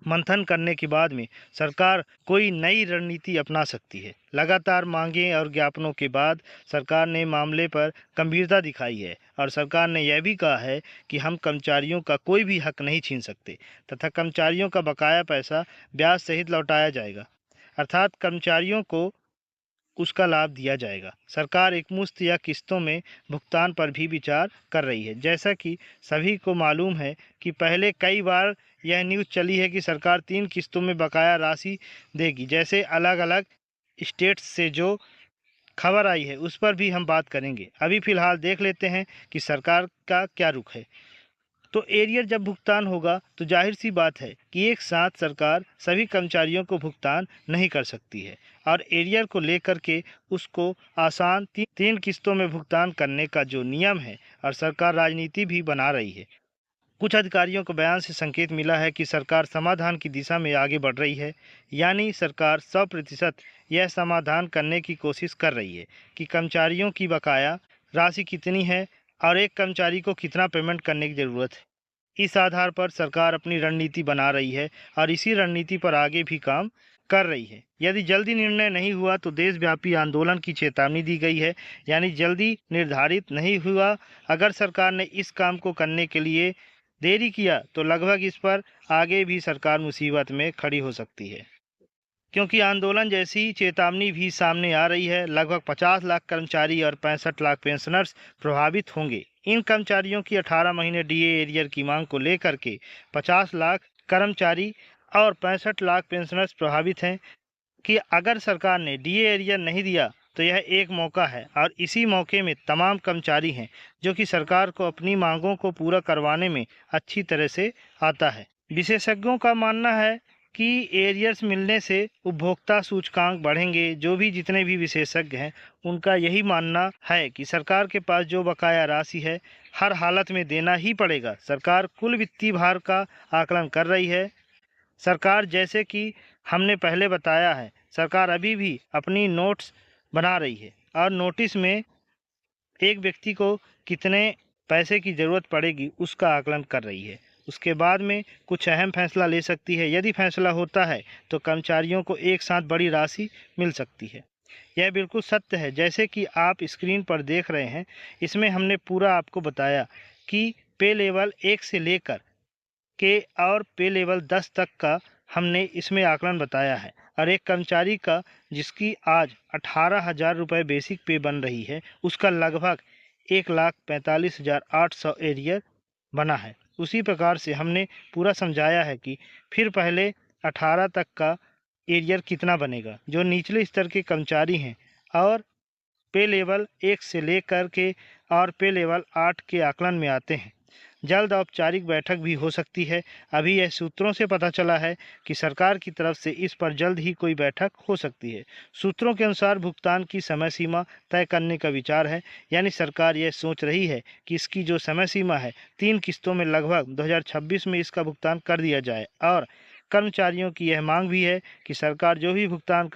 मंथन करने के बाद में सरकार कोई नई रणनीति अपना सकती है। लगातार मांगें और ज्ञापनों के बाद सरकार ने मामले पर गंभीरता दिखाई है और सरकार ने यह भी कहा है कि हम कर्मचारियों का कोई भी हक नहीं छीन सकते तथा कर्मचारियों का बकाया पैसा ब्याज सहित लौटाया जाएगा, अर्थात कर्मचारियों को उसका लाभ दिया जाएगा। सरकार एकमुश्त या किस्तों में भुगतान पर भी विचार कर रही है। जैसा कि सभी को मालूम है कि पहले कई बार यह न्यूज़ चली है कि सरकार 3 किस्तों में बकाया राशि देगी। जैसे अलग अलग स्टेट्स से जो खबर आई है उस पर भी हम बात करेंगे। अभी फ़िलहाल देख लेते हैं कि सरकार का क्या रुख है। तो एरियर जब भुगतान होगा तो जाहिर सी बात है कि एक साथ सरकार सभी कर्मचारियों को भुगतान नहीं कर सकती है और एरियर को लेकर के उसको आसान तीन किस्तों में भुगतान करने का जो नियम है और सरकार राजनीति भी बना रही है। कुछ अधिकारियों को बयान से संकेत मिला है कि सरकार समाधान की दिशा में आगे बढ़ रही है, यानी सरकार 100% यह समाधान करने की कोशिश कर रही है कि कर्मचारियों की बकाया राशि कितनी है और एक कर्मचारी को कितना पेमेंट करने की ज़रूरत है। इस आधार पर सरकार अपनी रणनीति बना रही है और इसी रणनीति पर आगे भी काम कर रही है। यदि जल्दी निर्णय नहीं हुआ तो देशव्यापी आंदोलन की चेतावनी दी गई है, यानी जल्दी निर्धारित नहीं हुआ अगर सरकार ने इस काम को करने के लिए देरी किया तो लगभग इस पर आगे भी सरकार मुसीबत में खड़ी हो सकती है, क्योंकि आंदोलन जैसी चेतावनी भी सामने आ रही है। लगभग 50 लाख कर्मचारी और 65 लाख पेंशनर्स प्रभावित होंगे। इन कर्मचारियों की 18 महीने डीए एरियर की मांग को लेकर के 50 लाख कर्मचारी और 65 लाख पेंशनर्स प्रभावित हैं कि अगर सरकार ने डीए एरियर नहीं दिया तो यह एक मौका है और इसी मौके में तमाम कर्मचारी हैं जो कि सरकार को अपनी मांगों को पूरा करवाने में अच्छी तरह से आता है। विशेषज्ञों का मानना है कि एरियर्स मिलने से उपभोक्ता सूचकांक बढ़ेंगे। जो भी जितने भी विशेषज्ञ हैं उनका यही मानना है कि सरकार के पास जो बकाया राशि है हर हालत में देना ही पड़ेगा। सरकार कुल वित्तीय भार का आकलन कर रही है। सरकार, जैसे कि हमने पहले बताया है, सरकार अभी भी अपनी नोट्स बना रही है और नोटिस में एक व्यक्ति को कितने पैसे की ज़रूरत पड़ेगी उसका आकलन कर रही है। उसके बाद में कुछ अहम फैसला ले सकती है। यदि फैसला होता है तो कर्मचारियों को एक साथ बड़ी राशि मिल सकती है। यह बिल्कुल सत्य है, जैसे कि आप स्क्रीन पर देख रहे हैं। इसमें हमने पूरा आपको बताया कि पे लेवल 1 से लेकर के और पे लेवल 10 तक का हमने इसमें आकलन बताया है और एक कर्मचारी का जिसकी आज 18,000 रुपये बेसिक पे बन रही है उसका लगभग 1,45,800 एरियर बना है। उसी प्रकार से हमने पूरा समझाया है कि फिर पहले 18 तक का एरियर कितना बनेगा जो निचले स्तर के कर्मचारी हैं और पे लेवल 1 से लेकर के और पे लेवल 8 के आकलन में आते हैं। जल्द औपचारिक बैठक भी हो सकती है। अभी यह सूत्रों से पता चला है कि सरकार की तरफ से इस पर जल्द ही कोई बैठक हो सकती है। सूत्रों के अनुसार भुगतान की समय सीमा तय करने का विचार है, यानी सरकार यह सोच रही है कि इसकी जो समय सीमा है 3 किस्तों में लगभग 2026 में इसका भुगतान कर दिया जाए और कर्मचारियों की यह मांग भी है कि सरकार जो भी भुगतान